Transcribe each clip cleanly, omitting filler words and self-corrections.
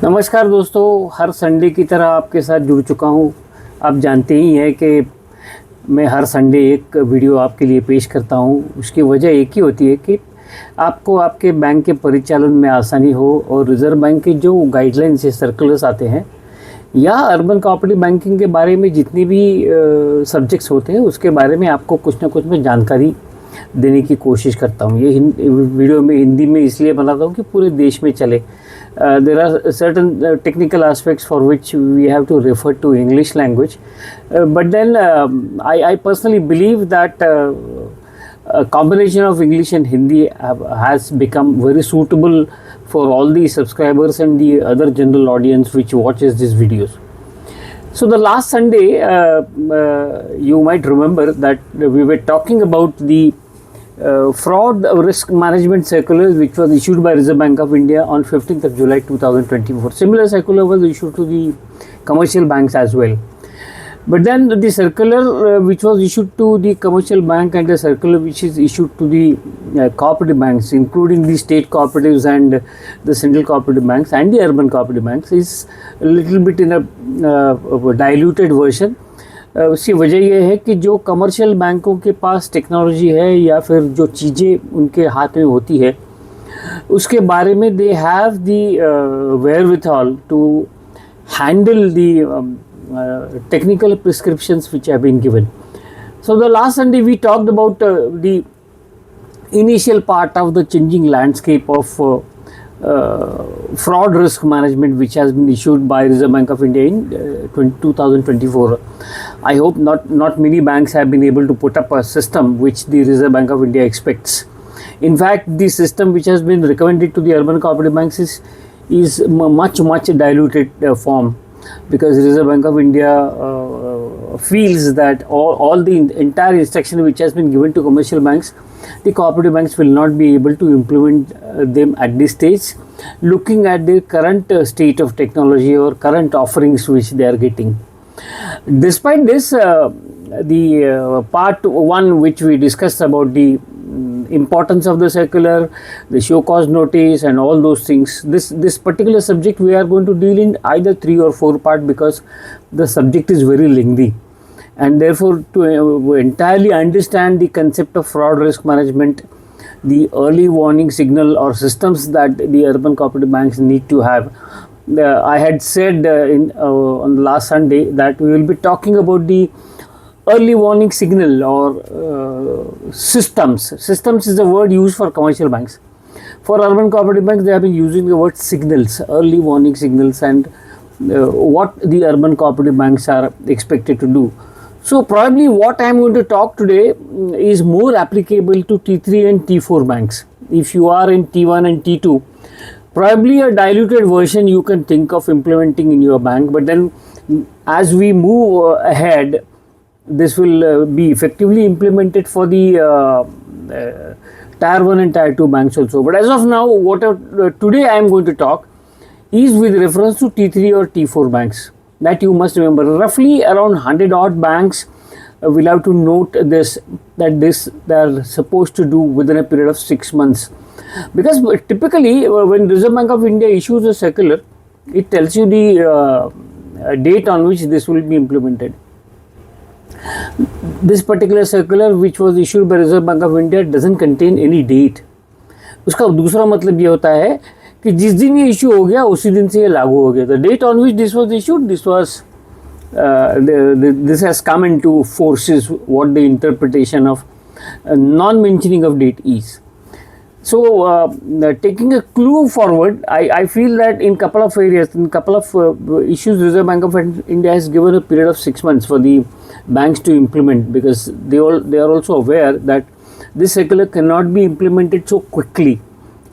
नमस्कार दोस्तों, हर संडे की तरह आपके साथ जुड़ चुका हूँ। आप जानते ही हैं कि मैं हर संडे एक वीडियो आपके लिए पेश करता हूँ। उसकी वजह एक ही होती है कि आपको आपके बैंक के परिचालन में आसानी हो और रिज़र्व बैंक के जो गाइडलाइंस या सर्कुलर्स आते हैं या अर्बन कोऑपरेटिव बैंकिंग के बारे में जितनी भी सब्जेक्ट्स होते हैं उसके बारे में आपको कुछ ना कुछ मैं जानकारी देने की कोशिश करता हूँ। ये वीडियो में हिंदी में इसलिए बनाता हूँ कि पूरे देश में चले। There are certain technical aspects for which we have to refer to English language, but then I personally believe that a combination of English and Hindi has become very suitable for all the subscribers and the other general audience which watches these videos. So the last Sunday, you might remember that we were talking about the fraud risk management circular which was issued by Reserve Bank of India on 15th of July 2024. Similar circular was issued to the commercial banks as well. But then the circular which was issued to the commercial bank and the circular which is issued to the cooperative banks, including the state cooperatives and the central cooperative banks and the urban cooperative banks, is a little bit in a diluted version. उसकी वजह यह है कि जो commercial बैंकों के पास technology है या फिर जो चीज़ें उनके हाथ में होती है उसके बारे में they have the wherewithal to handle the technical prescriptions which have been given. So the last Sunday we talked about the initial part of the changing landscape of fraud risk management which has been issued by Reserve Bank of India in 2024. I hope not many banks have been able to put up a system which the Reserve Bank of India expects. In fact, the system which has been recommended to the urban cooperative banks is much diluted form, because Reserve Bank of India feels that all the entire instruction which has been given to commercial banks, the cooperative banks will not be able to implement them at this stage, looking at the current state of technology or current offerings which they are getting. Despite this, the part 1 which we discussed about the importance of the circular, the show cause notice and all those things, this particular subject we are going to deal in either 3 or 4 part, because the subject is very lengthy, and therefore to entirely understand the concept of fraud risk management, the early warning signal or systems that the urban cooperative banks need to have. I had said on the last Sunday that we will be talking about the early warning signal or systems. Systems is the word used for commercial banks. For urban cooperative banks, they have been using the word signals, early warning signals, and what the urban cooperative banks are expected to do. So probably what I am going to talk today is more applicable to T3 and T4 banks. If you are in T1 and T2, probably a diluted version you can think of implementing in your bank, but then as we move ahead, this will be effectively implemented for the Tier 1 and Tier 2 banks also. But as of now, today I am going to talk is with reference to T3 or T4 banks. That you must remember, roughly around 100 odd banks will have to note this, that this they are supposed to do within a period of 6 months. Because typically when Reserve Bank of India issues a circular, it tells you the date on which this will be implemented. This particular circular which was issued by Reserve Bank of India doesn't contain any date. उसका दूसरा मतलब ये होता है कि जिस दिन ये इशू हो गया उसी दिन से ये लागू हो गया. The date on which this was issued, this has come into force is what the interpretation of non-mentioning of date is. So taking a clue forward, I feel that in couple of areas, in couple of issues, Reserve Bank of India has given a period of 6 months for the banks to implement, because they are also aware that this circular cannot be implemented so quickly,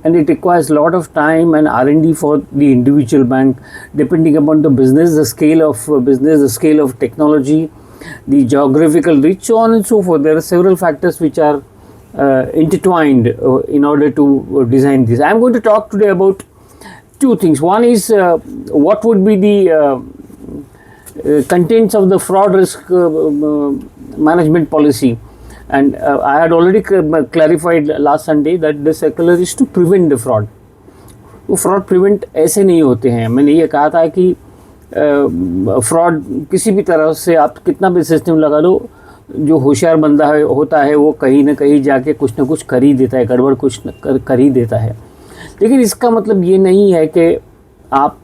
and it requires a lot of time and R&D for the individual bank, depending upon the business, the scale of business, the scale of technology, the geographical reach, so on and so forth. There are several factors which are intertwined in order to design this. I am going to talk today about 2 things. One is what would be the contents of the fraud risk management policy, and I had already clarified last Sunday that the circular is to prevent the fraud. वो fraud prevent ऐसे नहीं होते हैं। मैंने ये कहा था कि फ्रॉड किसी भी तरह से आप कितना भी सिस्टम लगा लो, जो होशियार बंदा होता है वो कहीं ना कहीं जाके कुछ ना कुछ कर ही देता है, गड़बड़ कुछ कर ही देता है। लेकिन इसका मतलब ये नहीं है कि आप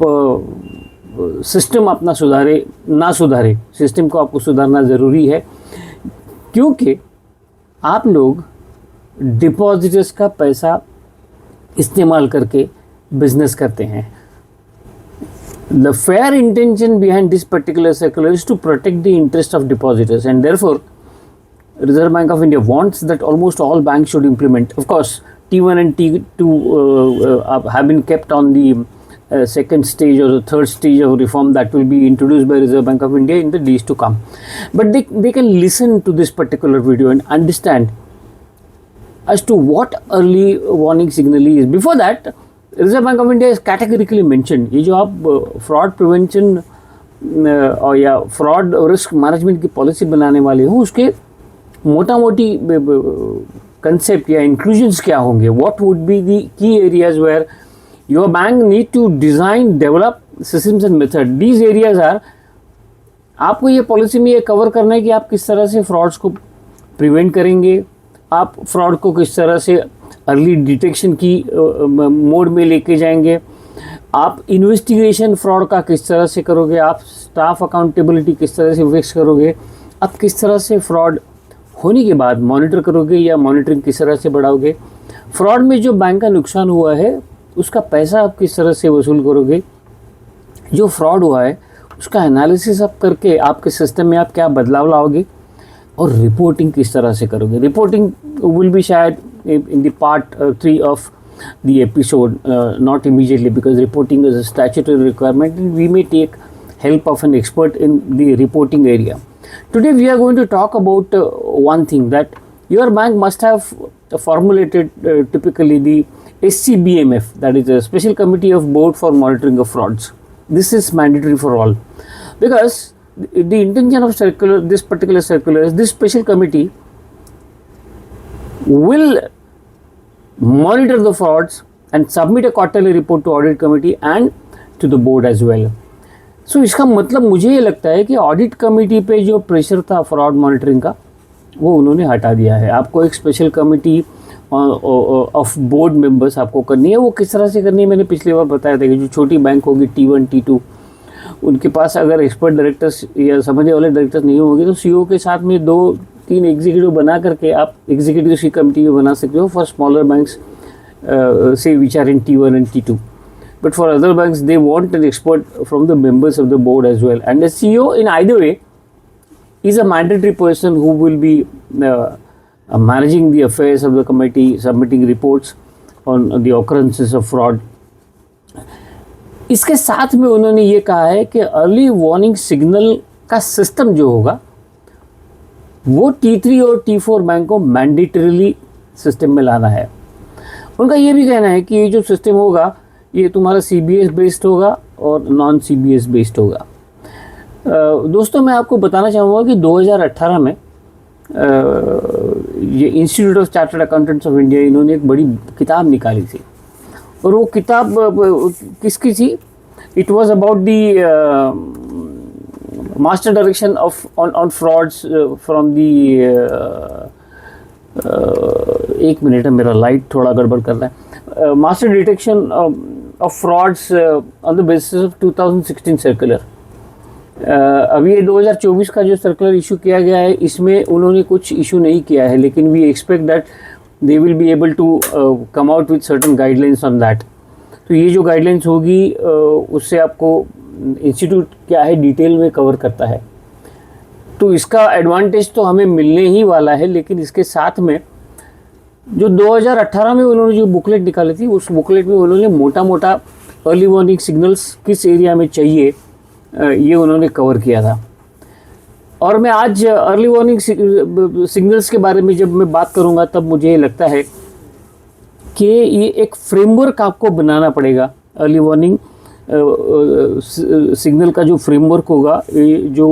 सिस्टम अपना ना सुधारे, सिस्टम को आपको सुधारना ज़रूरी है, क्योंकि आप लोग डिपॉजिटर्स का पैसा इस्तेमाल करके बिजनेस करते हैं। The fair intention behind this particular circular is to protect the interest of depositors, and therefore Reserve Bank of India wants that almost all banks should implement. Of course, T1 and T2 have been kept on the second stage or the third stage of reform that will be introduced by Reserve Bank of India in the days to come. But they can listen to this particular video and understand as to what early warning signal is. Before that, Reserve Bank of India is categorically mentioned. ये जो आप fraud prevention और या fraud risk management की policy बनाने वाले हो, उसके मोटा मोटी कंसेप्ट या इंक्लूजन्स क्या होंगे, what would be the key areas where your bank need to design develop systems and method. These areas are, आपको ये पॉलिसी में ये कवर करना है कि आप किस तरह से फ्रॉड्स को प्रिवेंट करेंगे, आप फ्रॉड को किस तरह से अर्ली डिटेक्शन की मोड में लेके जाएंगे, आप इन्वेस्टिगेशन फ्रॉड का किस तरह से करोगे, आप स्टाफ अकाउंटेबिलिटी किस तरह से फिक्स करोगे, आप किस तरह से फ्रॉड होने के बाद मॉनिटर करोगे या मॉनिटरिंग किस तरह से बढ़ाओगे, फ्रॉड में जो बैंक का नुकसान हुआ है उसका पैसा आप किस तरह से वसूल करोगे, जो फ्रॉड हुआ है उसका एनालिसिस आप करके आपके सिस्टम में आप क्या बदलाव लाओगे, और रिपोर्टिंग किस तरह से करोगे। रिपोर्टिंग विल बी शायद in the part 3 of the episode, not immediately, because reporting is a statutory requirement and we may take help of an expert in the reporting area. Today we are going to talk about one thing, that your bank must have formulated typically the SCBMF, that is a Special Committee of Board for Monitoring of Frauds. This is mandatory for all, because the intention of this particular circular is this special committee will monitor the frauds and submit a quarterly report to audit committee and to the board as well. So इसका मतलब मुझे ये लगता है कि audit committee पे जो pressure था फ्रॉड मॉनिटरिंग का वो उन्होंने हटा दिया है। आपको एक special committee of board members आपको करनी है। वो किस तरह से करनी है मैंने पिछली बार बताया था कि जो छोटी बैंक होगी T1 T2, उनके पास अगर एक्सपर्ट डायरेक्टर्स या समझने वाले डायरेक्टर्स नहीं होंगे तो सीईओ के साथ में 2-3 एग्जीक्यूटिव बना करके आप एग्जीक्यूटिव की कमेटी भी बना सकते हो फॉर स्मॉलर बैंक्स से which are in T1 and T2. But for other banks, they want an expert from the members of the board as well. And the CEO, in either way, is a mandatory person who will be managing the affairs of the committee, submitting reports on the occurrences of fraud. इसके साथ में उन्होंने ये कहा है कि early warning signal का system जो होगा वो T3 और T4 बैंक को मैंडेटरीली सिस्टम में लाना है। उनका ये भी कहना है कि ये जो सिस्टम होगा ये तुम्हारा CBS बेस्ड होगा और नॉन CBS बेस्ड होगा। दोस्तों मैं आपको बताना चाहूँगा कि 2018 में ये institute of chartered accountants of India इन्होंने एक बड़ी किताब निकाली थी और वो किताब किसकी थी? It was about the master direction of on frauds from the एक मिनट है, मेरा लाइट थोड़ा गड़बड़ कर रहा है। Master detection of frauds on the basis of 2016 circular. अभी ये 2024 का जो सर्कुलर इशू किया गया है इसमें उन्होंने कुछ इशू नहीं किया है, लेकिन we expect that they will be able to come out with certain guidelines on that. तो ये जो गाइडलाइंस होगी उससे आपको इंस्टीट्यूट क्या है डिटेल में कवर करता है, तो इसका एडवांटेज तो हमें मिलने ही वाला है। लेकिन इसके साथ में जो 2018 में उन्होंने जो बुकलेट निकाली थी उस बुकलेट में उन्होंने मोटा मोटा अर्ली वार्निंग सिग्नल्स किस एरिया में चाहिए ये उन्होंने कवर किया था। और मैं आज अर्ली वार्निंग सिग्नल्स के बारे में जब मैं बात करूंगा तब मुझे लगता है कि ये एक फ्रेमवर्क आपको बनाना पड़ेगा। अर्ली वार्निंग सिग्नल का जो फ्रेमवर्क होगा जो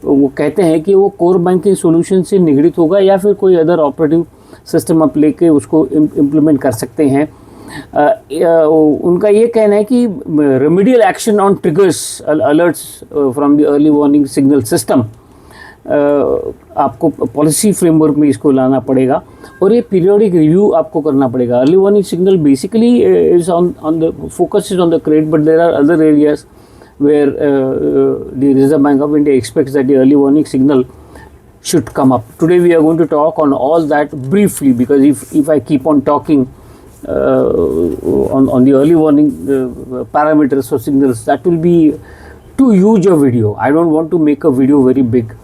वो कहते हैं कि वो कोर बैंकिंग सॉल्यूशन से निगडित होगा या फिर कोई अदर ऑपरेटिव सिस्टम आप लेके उसको इम्प्लीमेंट कर सकते हैं। उनका ये कहना है कि remedial action on triggers alerts from the early warning signal system, आपको पॉलिसी फ्रेमवर्क में इसको लाना पड़ेगा और ये पीरियोडिक रिव्यू आपको करना पड़ेगा. Early warning signal basically is on the focus is on the credit, but there are other areas where the Reserve Bank of India expects that the early warning signal should come up. Today we are going to talk on all that briefly, because if I keep on talking on the early warning parameters or signals, that will be too huge a video. I don't want to make a video very big.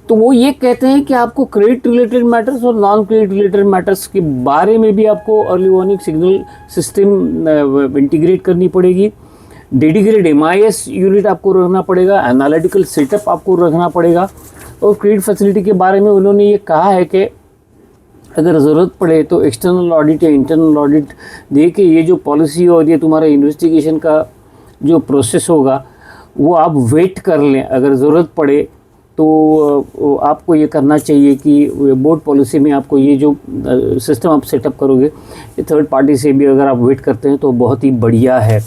तो वो ये कहते हैं कि आपको credit related matters और non credit related matters के बारे में भी आपको early warning signal system integrate करनी पड़ेगी. डेडिकेटेड MIS यूनिट आपको रखना पड़ेगा, एनालिटिकल सेटअप आपको रखना पड़ेगा. और क्रेडिट फैसिलिटी के बारे में उन्होंने ये कहा है कि अगर ज़रूरत पड़े तो एक्सटर्नल ऑडिट या इंटरनल ऑडिट दे के ये जो पॉलिसी और ये तुम्हारा इन्वेस्टिगेशन का जो प्रोसेस होगा वो आप वेट कर लें. अगर ज़रूरत पड़े तो आपको ये करना चाहिए कि बोर्ड पॉलिसी में आपको ये जो सिस्टम आप सेटअप करोगे ये थर्ड पार्टी से भी अगर आप वेट करते हैं तो बहुत ही बढ़िया है.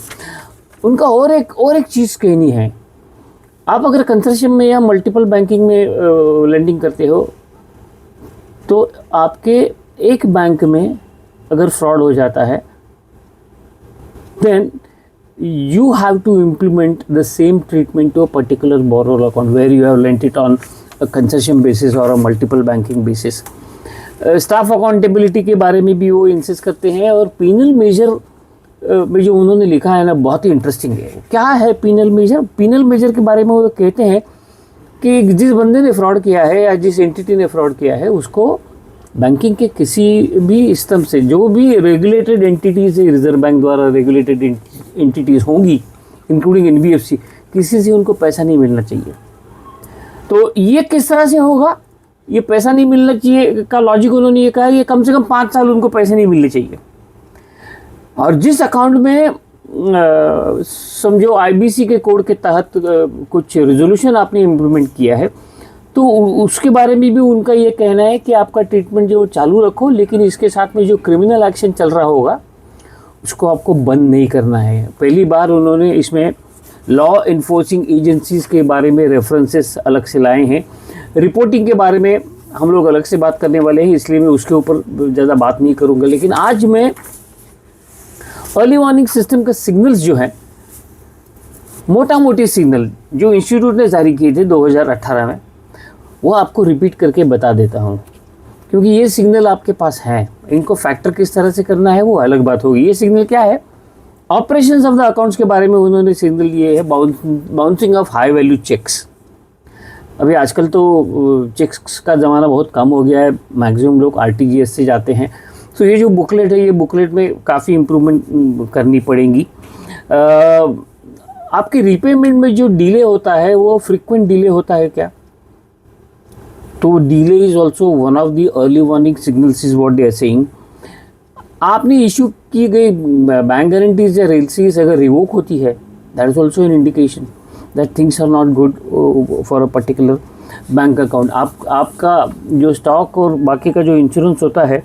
उनका और एक चीज़ कहनी है, आप अगर कंसोर्शियम में या मल्टीपल बैंकिंग में लेंडिंग करते हो तो आपके एक बैंक में अगर फ्रॉड हो जाता है then you have to implement the same treatment to a particular borrower account where you have lent it on a consortium basis or a multiple banking basis. Staff accountability के बारे में भी वो इंसिस्ट करते हैं. और पीनल मेजर में जो उन्होंने लिखा है ना बहुत ही इंटरेस्टिंग है. क्या है पीनल मेजर? पीनल मेजर के बारे में वो कहते हैं कि जिस बंदे ने फ्रॉड किया है या जिस एंटिटी ने फ्रॉड किया है उसको बैंकिंग के किसी भी स्तंभ से, जो भी रेगुलेटेड एंटिटीज़ रिजर्व बैंक द्वारा रेगुलेटेड एंटिटीज़ होंगी इंक्लूडिंग NBFC, किसी से उनको पैसा नहीं मिलना चाहिए. तो ये किस तरह से होगा? ये पैसा नहीं मिलना चाहिए का लॉजिक उन्होंने ये कहा है, ये कम से कम 5 साल उनको पैसे नहीं मिलने चाहिए. और जिस अकाउंट में समझो IBC के कोड के तहत कुछ रेजोल्यूशन आपने इम्प्लीमेंट किया है तो उसके बारे में भी उनका ये कहना है कि आपका ट्रीटमेंट जो चालू रखो, लेकिन इसके साथ में जो क्रिमिनल एक्शन चल रहा होगा उसको आपको बंद नहीं करना है. पहली बार उन्होंने इसमें लॉ इन्फोर्सिंग एजेंसीज़ के बारे में रेफरेंसेस अलग से लाए हैं. रिपोर्टिंग के बारे में हम लोग अलग से बात करने वाले हैं, इसलिए मैं उसके ऊपर ज़्यादा बात नहीं करूँगा. लेकिन आज मैं अर्ली वार्निंग सिस्टम का सिग्नल्स जो है, मोटा मोटी सिग्नल जो इंस्टीट्यूट ने जारी किए थे 2018 में, वो आपको रिपीट करके बता देता हूँ, क्योंकि ये सिग्नल आपके पास हैं. इनको फैक्टर किस तरह से करना है वो अलग बात होगी. ये सिग्नल क्या है? ऑपरेशंस ऑफ द अकाउंट्स के बारे में उन्होंने सिग्नल दिए है. Bouncing of high value cheques. अभी आजकल तो चेक्स का ज़माना बहुत कम हो गया है, मैक्सिमम लोग RTGS से जाते हैं. तो ये जो बुकलेट है, ये बुकलेट में काफ़ी इम्प्रूवमेंट करनी पड़ेगी. आपके रीपेमेंट में जो डिले होता है वो फ्रीक्वेंट डिले होता है क्या? तो delay is also one of the early warning signals is what they are saying. आपने इशू की गई बैंक गारंटीज या रेलसीज अगर रिवोक होती है, that is also an indication that things are not good for a particular bank account. आपका जो stock और बाकी का जो इंश्योरेंस होता है,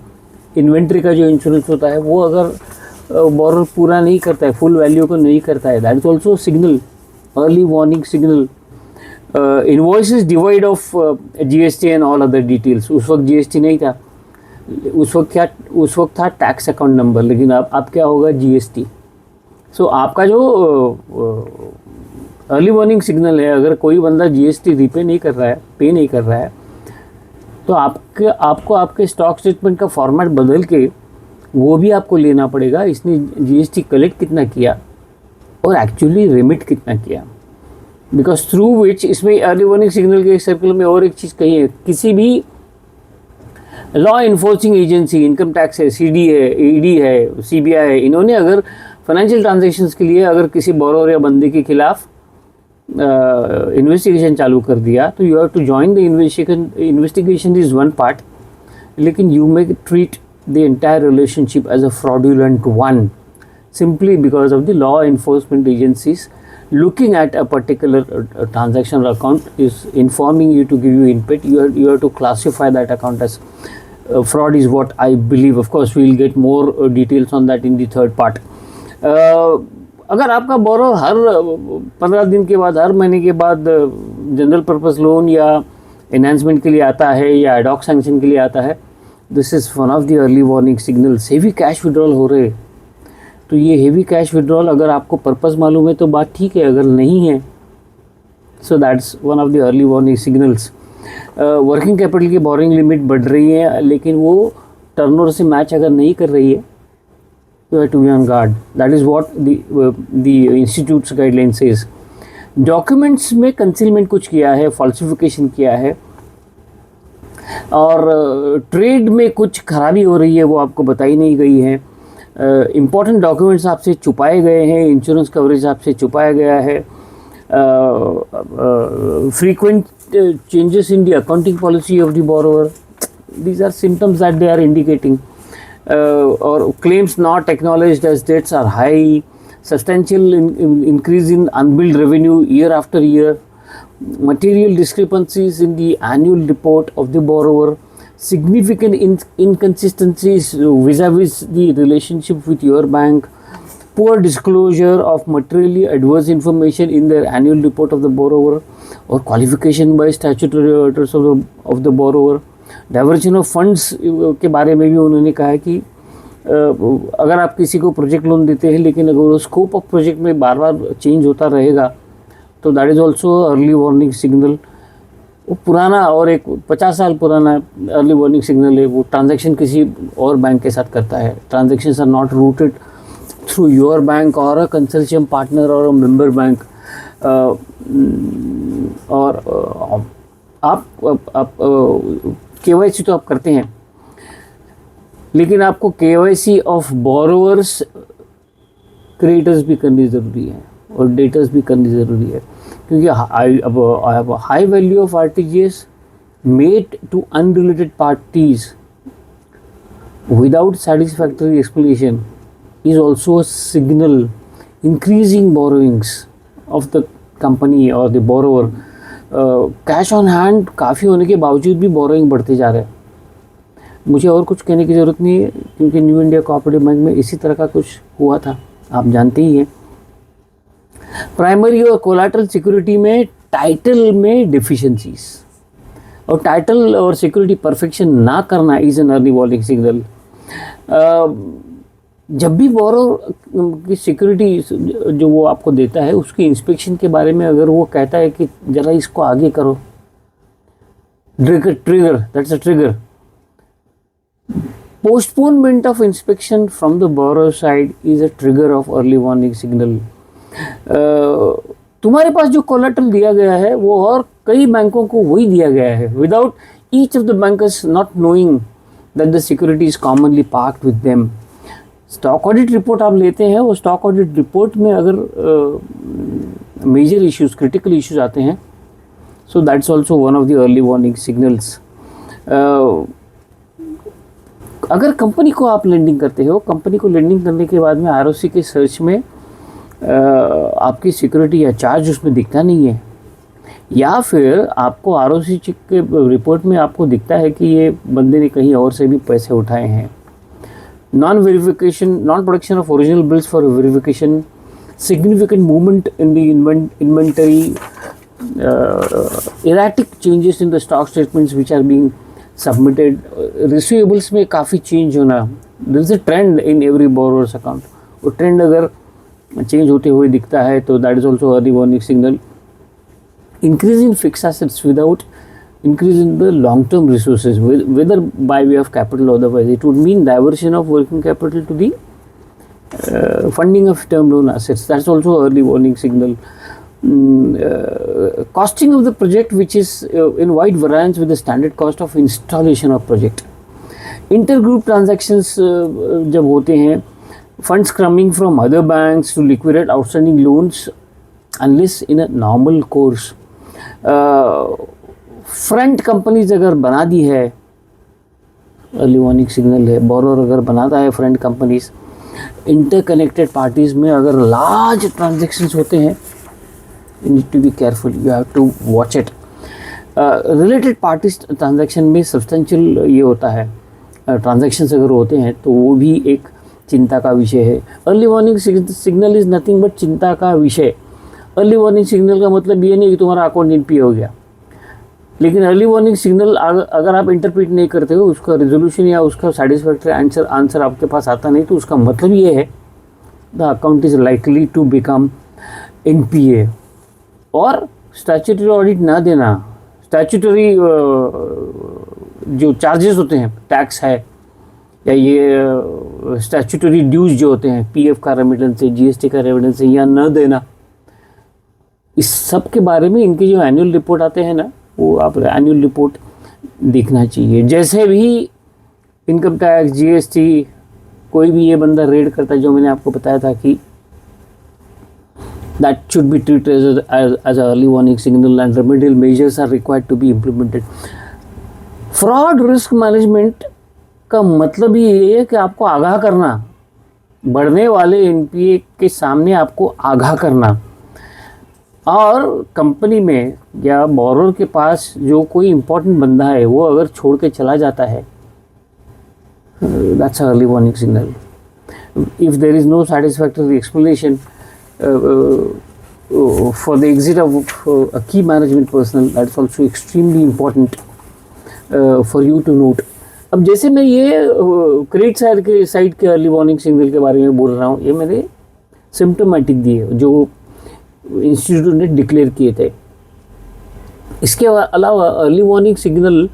इन्वेंट्री का जो इंश्योरेंस होता है, वो अगर बोरर पूरा नहीं करता है, फुल वैल्यू को नहीं करता है, that is also signal, early warning signal. Invoices divide of GST and all other details. उस वक्त GST नहीं था, उस वक्त था टैक्स अकाउंट नंबर, लेकिन अब क्या होगा? GST. सो आपका जो अर्ली वार्निंग सिग्नल है, अगर कोई बंदा GST रीपे नहीं कर रहा है, पे नहीं कर रहा है, तो आपको आपके स्टॉक स्टेटमेंट का फॉर्मेट बदल के वो भी आपको लेना पड़ेगा. इसने GST कलेक्ट कितना किया और एक्चुअली रिमिट कितना किया, बिकॉज थ्रू विच इसमें अर्ली वार्निंग सिग्नल के सर्कल में और एक चीज़ कही है, किसी भी law enforcing agency, income tax है, CD है, ED है, CBI है, इन्होंने अगर फाइनेंशियल ट्रांजैक्शंस के लिए अगर किसी बोरोर या बंदे के खिलाफ इन्वेस्टिगेशन चालू कर दिया तो you have to join the investigation is one part, लेकिन you may treat the entire relationship as a fraudulent one simply because of the law enforcement agencies looking at a particular transaction or account is informing you to give you input. You have to classify that account as fraud is what I believe. Of course we will get more details on that in the third part. अगर आपका borrower हर 15 दिन के बाद, हर महीने के बाद general purpose loan या enhancement के लिए आता है या एडॉक सैंक्शन के लिए आता है, this is one of the early warning signals. Heavy cash withdrawal हो रहे, तो ये हेवी कैश विड्रॉल अगर आपको पर्पस मालूम है तो बात ठीक है, अगर नहीं है so that's one of the early warning signals. Working capital की बोरिंग लिमिट बढ़ रही है लेकिन वो टर्नओवर से मैच अगर नहीं कर रही है, you have to be on guard. That is what the institute's guideline says. Documents में कंसीलमेंट कुछ किया है, फॉल्सिफिकेशन किया है, और ट्रेड में कुछ खराबी हो रही है वो आपको बताई नहीं गई है. इम्पॉर्टेंट डॉक्यूमेंट्स आपसे छुपाए गए हैं, इंश्योरेंस कवरेज आपसे छुपाया गया है. Frequent changes in the accounting policy of the borrower, these are symptoms that they are indicating. Or claims not acknowledged as debts are high, substantial increase in unbilled revenue year after year, material discrepancies in the annual report of the borrower, significant inconsistencies vis-a-vis the relationship with your bank, poor disclosure of materially adverse information in their annual report of the borrower, or qualification by statutory auditors of the borrower. Diversion of funds के बारे में भी उन्होंने कहा है कि अगर आप किसी को प्रोजेक्ट लोन देते हैं लेकिन अगर वो स्कोप ऑफ प्रोजेक्ट में बार बार चेंज होता रहेगा तो that is also early warning signal. वो पुराना और एक 50 साल पुराना अर्ली वार्निंग सिग्नल है. वो ट्रांजैक्शन किसी और बैंक के साथ करता है, transactions are not routed through your bank और अ कंसोर्शियम पार्टनर और अ मेंबर बैंक. और आप KYC तो आप करते हैं लेकिन आपको KYC ऑफ बोरोवर्स क्रिएटर्स भी करनी ज़रूरी है और डेटर्स भी करनी ज़रूरी है, क्योंकि high value of RTGS made to unrelated parties without satisfactory explanation is also a signal increasing borrowings of the company or the borrower. Cash on hand काफ़ी होने के बावजूद भी बोरोइंग बढ़ते जा रहे हैं. मुझे और कुछ कहने की ज़रूरत नहीं है क्योंकि न्यू इंडिया कोऑपरेटिव बैंक में इसी तरह का कुछ हुआ था, आप जानते ही हैं. प्राइमरी और कोलैटरल सिक्योरिटी में टाइटल में डिफिशिएंसीज और टाइटल और सिक्योरिटी परफेक्शन ना करना is an early warning signal. जब भी बोरोवर की सिक्योरिटी जो वो आपको देता है उसकी इंस्पेक्शन के बारे में अगर वो कहता है कि ज़रा इसको आगे करो, trigger that's a trigger. Postponement of inspection from the borrower side is a trigger of early warning signal. तुम्हारे पास जो कोलैटरल दिया गया है वो और कई बैंकों को वही दिया गया है without each of the bankers not knowing that the security is commonly parked with them. Stock audit report आप लेते हैं, वो स्टॉक ऑडिट रिपोर्ट में अगर मेजर इश्यूज, क्रिटिकल इश्यूज आते हैं, so that's also one of the early warning signals. अगर company को आप लेंडिंग करते हो, कंपनी को लेंडिंग करने के बाद में ROC के सर्च में आपकी सिक्योरिटी या चार्ज उसमें दिखता नहीं है, या फिर आपको ROC के रिपोर्ट में आपको दिखता है कि ये बंदे ने कहीं और से भी पैसे उठाए हैं. Non-verification, non-production of original bills for verification, significant movement in the inventory, erratic changes in the stock statements which are being submitted, receivables में काफ़ी change होना. There is a trend in every borrower's account. वो trend अगर change होते हुए दिखता है तो that is also early warning signal. Increase in fixed assets without increase in the long-term resources, whether by way of capital or otherwise, it would mean diversion of working capital to the funding of term loan assets. That's also early warning signal. Costing of the project which is in wide variance with the standard cost of installation of project. Intergroup transactions जब होते हैं, funds coming from other banks to liquidate outstanding loans unless in a normal course. Front companies अगर बना दी है, early warning signal है. Borrower अगर बनाता है फ्रंट कंपनीज, इंटरकनेक्टेड पार्टीज में अगर लार्ज ट्रांजैक्शंस होते हैं, you need to be careful, you have to watch it. Related parties transaction में सब्सटेंशियल ये होता है, ट्रांजैक्शंस अगर होते हैं तो वो भी एक चिंता का विषय है। Early warning signal is nothing but चिंता का विषय। अर्ली वार्निंग सिग्नल का मतलब ये नहीं कि तुम्हारा अकाउंट एनपीए हो गया, लेकिन अर्ली वार्निंग सिग्नल अगर आप इंटरप्रेट नहीं करते हो, उसका रिजोल्यूशन या उसका सेटिस्फैक्टरी आंसर आपके पास आता नहीं, तो उसका मतलब ये है the account is likely to become NPA. और स्टैट्यूटरी ऑडिट ना देना, स्टैट्यूटरी जो चार्जेस होते हैं, टैक्स है या ये स्टैट्यूटरी ड्यूज जो होते हैं, पीएफ का रेमिटेंस है, जीएसटी का रेमिटेंस है, या न देना, इस सब के बारे में इनके जो एनुअल रिपोर्ट आते हैं ना, वो आप एनुअल रिपोर्ट देखना चाहिए। जैसे भी इनकम टैक्स, जीएसटी, कोई भी ये बंदा रेड करता है, जो मैंने आपको बताया था कि that should be treated as a early warning signal and remedial measures are required to be implemented. Fraud risk management का मतलब ही ये है कि आपको आगाह करना, बढ़ने वाले एनपीए के सामने आपको आगाह करना, और कंपनी में या बोरोर के पास जो कोई इम्पोर्टेंट बंदा है वो अगर छोड़ के चला जाता है, that's a early warning signal. If there is no satisfactory explanation for the exit of a key management personnel, that's also extremely important for you to note. अब जैसे मैं ये क्रेडिट साइड के अर्ली वार्निंग सिग्नल के बारे में बोल रहा हूँ, ये मैंने सिम्टोमेटिक दिए जो इंस्टीट्यूट ने डिक्लेयर किए थे। इसके अलावा अर्ली वार्निंग सिग्नल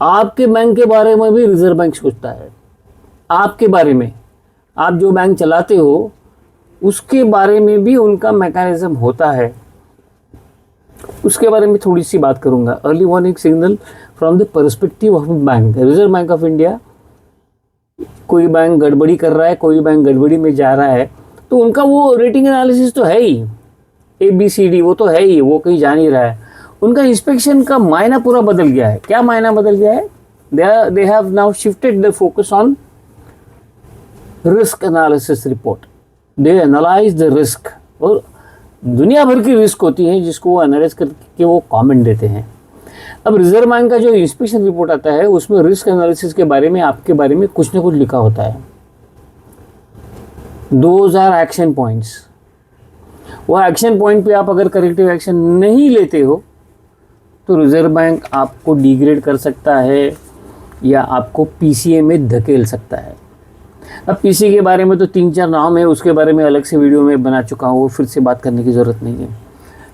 आपके बैंक के बारे में भी रिजर्व बैंक सोचता है। आपके बारे में, आप जो बैंक चलाते हो उसके बारे में भी उनका मैकेनिज्म होता है। उसके बारे में थोड़ी सी बात करूंगा। Early warning signal from the perspective of bank, reserve Bank of India, कोई बैंक गड़बड़ी कर रहा है, कोई बैंक गड़बड़ी में जा रहा है, तो उनका वो रेटिंग एनालिसिस तो है ही, ABCD वो तो है ही, वो कहीं जा नहीं रहा है। उनका इंस्पेक्शन का मायना पूरा बदल गया है। क्या मायना बदल गया है? They have now shifted the focus on risk analysis report. They analyse the risk, और दुनिया भर की रिस्क होती है जिसको वो एनालाइज करके वो कमेंट देते हैं। अब रिजर्व बैंक का जो इंस्पेक्शन रिपोर्ट आता है उसमें रिस्क एनालिसिस के बारे में, आपके बारे में कुछ ना कुछ लिखा होता है। 2000 एक्शन पॉइंट्स, वो एक्शन पॉइंट पे आप अगर करेक्टिव एक्शन नहीं लेते हो तो रिजर्व बैंक आपको डिग्रेड कर सकता है या आपको पीसीए में धकेल सकता है। अब पीसीए के बारे में तो 3-4 नाम है, उसके बारे में अलग से वीडियो में बना चुका हूँ, वो फिर से बात करने की ज़रूरत नहीं है।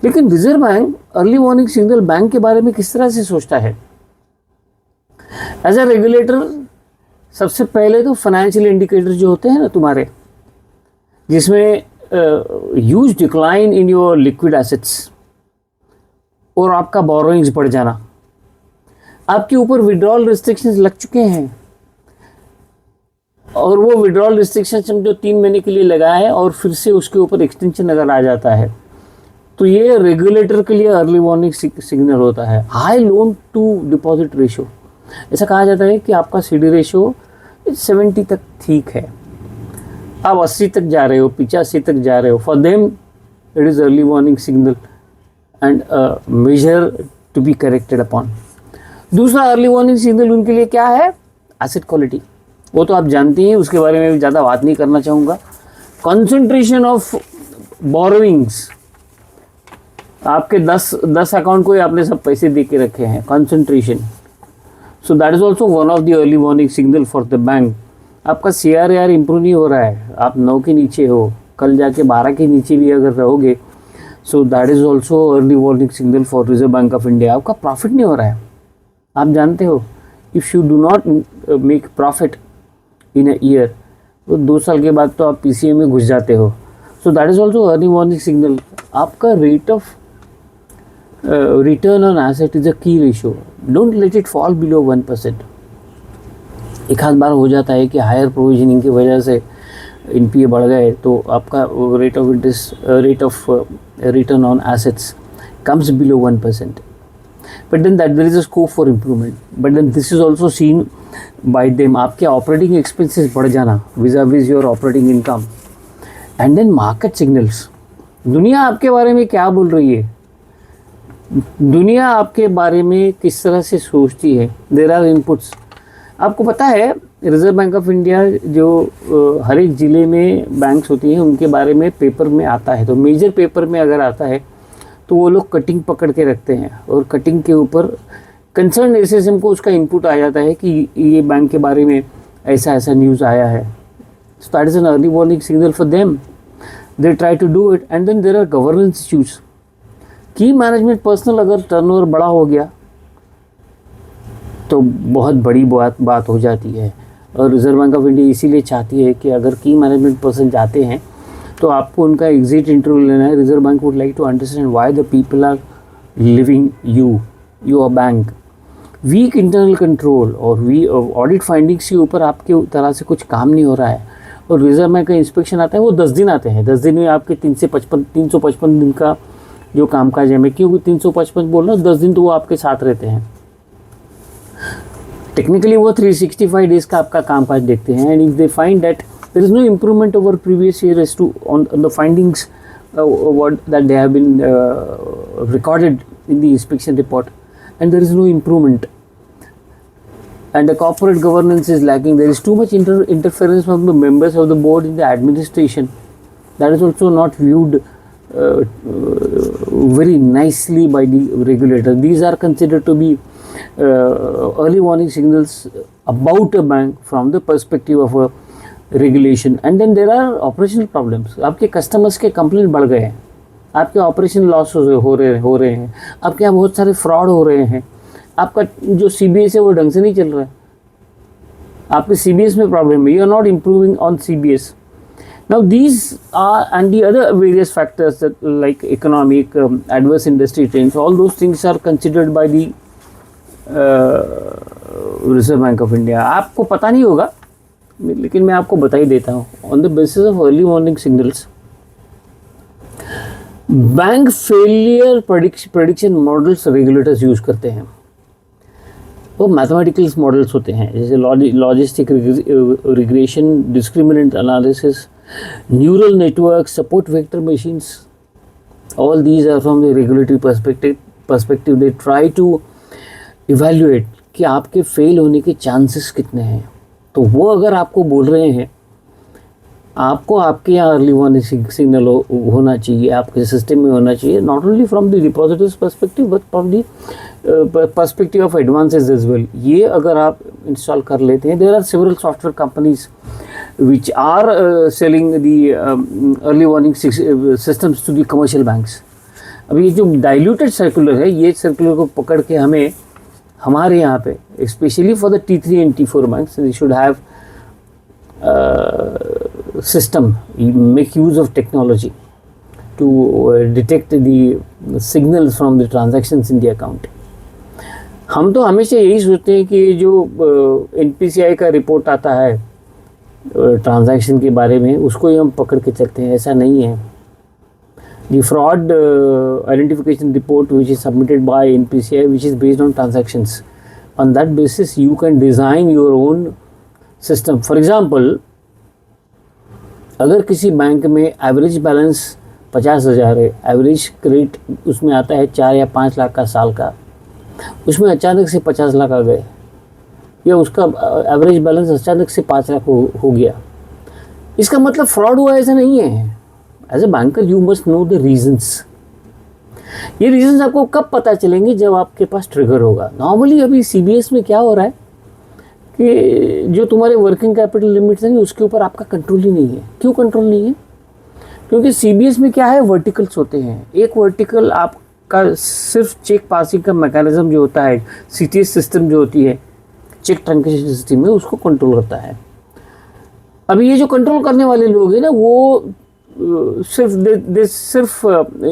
लेकिन reserve bank early warning signal bank के बारे में किस तरह से सोचता है? एज ए रेगुलेटर, सबसे पहले तो फाइनेंशियल इंडिकेटर जो होते हैं ना तुम्हारे, जिसमें huge decline in your liquid assets और आपका बोरोइंग्स बढ़ जाना, आपके ऊपर विड्रॉल रिस्ट्रिक्शंस लग चुके हैं, और वो विड्रॉल रिस्ट्रिक्शंस जो 3 महीने के लिए लगा है और फिर से उसके ऊपर एक्सटेंशन अगर आ जाता है, तो ये रेगुलेटर के लिए अर्ली वार्निंग सिग्नल होता है। High loan to deposit ratio, ऐसा कहा जाता है कि आपका CD रेशो 70 तक ठीक है, आप 80 तक जा रहे हो, 85 तक जा रहे हो, for them it is early warning signal and measure to be corrected upon. दूसरा अर्ली वार्निंग सिग्नल उनके लिए क्या है? एसेट क्वालिटी, वो तो आप जानती हैं, उसके बारे में भी ज़्यादा बात नहीं करना चाहूँगा। कंसंट्रेशन ऑफ बोरोइंग्स, आपके 10 अकाउंट को ही आपने सब पैसे दे के रखे हैं, concentration, so that is also one of the early warning signal for the bank. आपका CRAR इम्प्रूव नहीं हो रहा है, आप 9 के नीचे हो, कल जाके 12 के नीचे भी अगर रहोगे, सो that is also early warning signal for reserve Bank of India. आपका प्रॉफिट नहीं हो रहा है, आप जानते हो, if you do not make profit in a year, तो 2 साल के बाद तो आप PCA में घुस जाते हो। So that is also early warning signal. आपका rate of return on asset is a key ratio, don't let it fall below 1%। एक आध बार हो जाता है कि हायर प्रोविजनिंग की वजह से NPA बढ़ गए, तो आपका rate of interest, rate of return on assets comes below 1%, but then that there is a scope for improvement, but then this is also seen by them। आपके ऑपरेटिंग एक्सपेंसेस बढ़ जाना vis-a-vis your operating income, and then market signals. दुनिया आपके बारे में क्या बोल रही है, दुनिया आपके बारे में किस तरह से सोचती है। देयर आर इनपुट्स, आपको पता है रिजर्व बैंक ऑफ इंडिया जो हर एक ज़िले में बैंक्स होती हैं उनके बारे में पेपर में आता है, तो मेजर पेपर में अगर आता है तो वो लोग कटिंग पकड़ के रखते हैं और कटिंग के ऊपर कंसर्न एसएसएम को उसका इनपुट आ जाता है कि ये बैंक के बारे में ऐसा ऐसा न्यूज़ आया है. So that is an early warning signal for them. They try to do it and then there are governance issues. की मैनेजमेंट पर्सनल अगर टर्नओवर बड़ा हो गया तो बहुत बड़ी बात हो जाती है. और रिजर्व बैंक ऑफ इंडिया इसीलिए चाहती है कि अगर की मैनेजमेंट पर्सन जाते हैं तो आपको उनका एग्जिट इंटरव्यू लेना है. Reserve Bank would like to understand why the people are leaving your bank. Weak internal control और ऑडिट फाइंडिंग्स के ऊपर आपके तरह से कुछ काम नहीं हो रहा है. और रिजर्व बैंक का इंस्पेक्शन आता है, वो 10 दिन आते हैं. 10 दिन में आपके 355 दिन का जो कामकाज है. मैं क्यों 355 बोल रहा हूँ, 10 दिन तो वो आपके साथ रहते हैं. टेक्निकली वो 365 डेज का आपका कामकाज देखते हैं. And if they find that there is no improvement over previous year as to on the findings what that they have been recorded in the inspection report and there is no improvement and the corporate governance is lacking, there is too much interference from the members of the board in the administration, that is also not viewed very nicely by the regulator. These are considered to be early warning signals about a bank from the perspective of a regulation. And then there are operational problems. आपके customers के complaint बढ़ गए हैं, आपके operation loss हो रहे हैं, आपके यहाँ बहुत सारे फ्रॉड हो रहे हैं, आपका जो CBS है वो ढंग से नहीं चल रहा है, आपके CBS में प्रॉब्लम है, you are not improving on CBS. Now these are and the other various factors like economic adverse industry trends, all those things are considered by the Reserve Bank of India. आपको पता नहीं होगा लेकिन मैं आपको बता ही देता हूँ. On the basis of early warning signals, bank failure prediction models regulators use करते हैं. वो मैथमेटिकल मॉडल्स होते हैं, जैसे logistic regression, discriminant analysis, neural network, support vector machines. All these are from the regulatory perspective. They try to evaluate कि आपके fail होने के चांसेस कितने हैं. तो वो अगर आपको बोल रहे हैं आपको आपके यहाँ अर्ली वार्निंग सिग्नल होना चाहिए, आपके सिस्टम में होना चाहिए, not only from the depositors perspective but from the perspective of advances as well. ये अगर आप इंस्टॉल कर लेते हैं, there are several software companies which are selling the early warning systems to the commercial banks. अब ये जो diluted circular है, ये सर्कुलर को पकड़ के हमें हमारे यहाँ पे specially for the T3 and T4 banks, they should have system, make use of technology to detect the signals from the transactions in the account. हम तो हमेशा यही सोचते हैं कि जो NPCI का रिपोर्ट आता है ट्रांजैक्शन के बारे में उसको ही हम पकड़ के चलते हैं. ऐसा नहीं है. The fraud identification report which is submitted by NPCI, which is based on transactions, on that basis you can design your own system. For example, अगर किसी बैंक में एवरेज बैलेंस 50,000 है, एवरेज क्रेडिट उसमें आता है 4 या 5 लाख का साल का, उसमें अचानक से 50 लाख आ गए या उसका एवरेज बैलेंस अचानक से 5 लाख हो गया, इसका मतलब फ्रॉड हुआ ऐसा नहीं है. As a banker you must know the reasons. ये रीजंस आपको कब पता चलेंगे, जब आपके पास ट्रिगर होगा. नॉर्मली अभी CBS में क्या हो रहा है कि जो तुम्हारे वर्किंग कैपिटल लिमिट्स हैं उसके ऊपर आपका कंट्रोल ही नहीं है. क्यों कंट्रोल नहीं है? क्योंकि CBS में क्या है, वर्टिकल्स होते हैं. एक वर्टिकल आपका सिर्फ चेक पासिंग का मैकेनिज्म जो होता है, CTS सिस्टम जो होती है, चेक ट्रांजेक्शन सिस्टम में, उसको कंट्रोल करता है. अभी ये जो कंट्रोल करने वाले लोग हैं ना, वो सिर्फ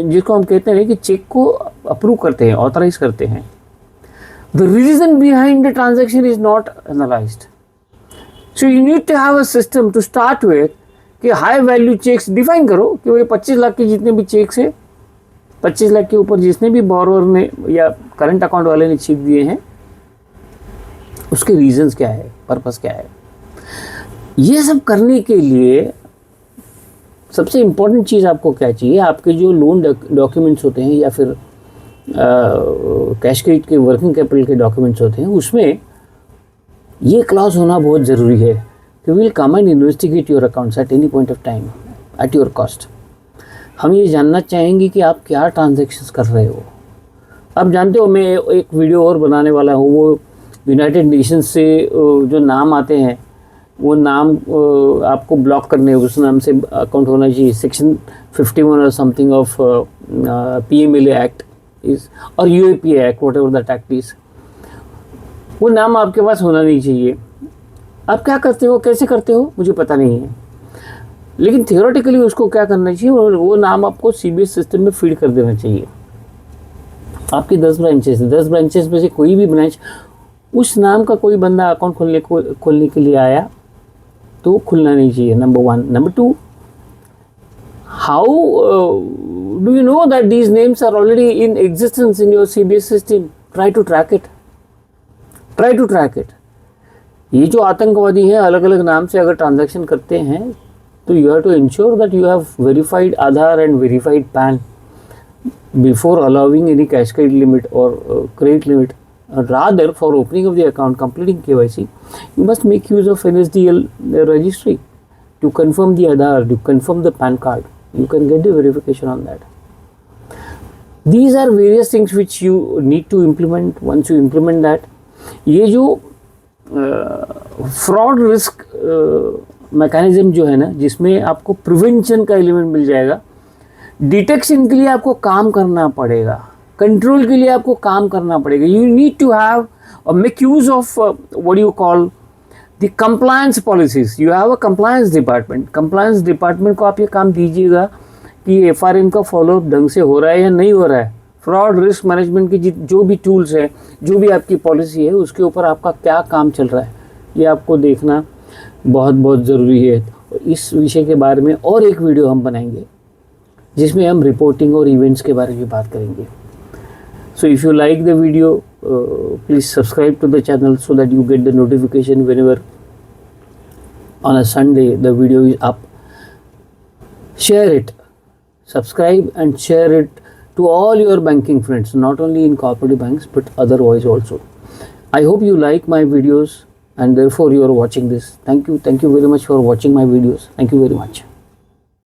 जिसको हम कहते हैं कि चेक को अप्रूव करते हैं, ऑथराइज करते हैं. The reason behind the transaction is not analyzed. So you need to have a system to start with कि हाई वैल्यू चेक्स डिफाइन करो कि वो 25 लाख के जितने भी चेक्स हैं, 25 लाख के ऊपर जितने भी बोरोवर ने या करंट अकाउंट वाले ने चेक दिए हैं, उसके रीजंस क्या है, पर्पस क्या है. ये सब करने के लिए सबसे इम्पोर्टेंट चीज़ आपको क्या चाहिए, आपके जो लोन डॉक्यूमेंट्स होते हैं या फिर कैश क्रेडिट के वर्किंग कैपिटल के डॉक्यूमेंट्स होते हैं, उसमें ये क्लॉज होना बहुत ज़रूरी है कि will come and investigate your accounts at any point of time at your cost. हम ये जानना चाहेंगे कि आप क्या ट्रांजैक्शंस कर रहे हो। आप जानते हो, मैं एक वीडियो और बनाने वाला हूँ, वो यूनाइटेड नेशंस से जो नाम आते हैं वो नाम आपको ब्लॉक करने, उस नाम से अकाउंट होना चाहिए। सेक्शन 51 और something of PMLA act is और UAPA act, what ever that act is, वो नाम आपके पास होना नहीं चाहिए। आप क्या करते हो, कैसे करते हो, मुझे पता नहीं है, लेकिन थियोरेटिकली उसको क्या करना चाहिए, और वो नाम आपको CBS सिस्टम में फीड कर देना चाहिए। आपकी 10 ब्रांचेस में से कोई भी ब्रांच उस नाम का कोई बंदा अकाउंट खोलने के लिए आया तो खुलना नहीं चाहिए, number 1। Number 2, how do you know that these names are already in existence in your CBS system? Try to track it. ये जो आतंकवादी हैं अलग अलग नाम से अगर ट्रांजैक्शन करते हैं तो you have to ensure that you have verified Aadhaar and verified PAN before allowing any cash credit limit or credit limit. Rather, for opening of the account, completing KYC, you must make use of NSDL registry to confirm the Aadhaar, to confirm the PAN card. You can get the verification on that. These are various things which you need to implement. Once you implement that, ये जो fraud risk mechanism जो है ना, जिसमें आपको prevention का element मिल जाएगा, detection के लिए आपको काम करना पड़ेगा, कंट्रोल के लिए आपको काम करना पड़ेगा। यू नीड टू हैव और make use of what you call the compliance policies. You have a compliance department. Compliance department को आप ये काम दीजिएगा कि FRM का फॉलोअप ढंग से हो रहा है या नहीं हो रहा है। फ्रॉड रिस्क मैनेजमेंट की जो भी टूल्स है, जो भी आपकी पॉलिसी है, उसके ऊपर आपका क्या काम चल रहा है, ये आपको देखना बहुत बहुत ज़रूरी है। इस विषय के बारे में और एक वीडियो हम बनाएंगे जिसमें हम रिपोर्टिंग और इवेंट्स के बारे में बात करेंगे। So if you like the video, please subscribe to the channel so that you get the notification whenever on a Sunday the video is up. Share it, subscribe and share it to all your banking friends, not only in cooperative banks but otherwise also. I hope you like my videos and therefore you are watching this. Thank you very much for watching my videos. Thank you very much.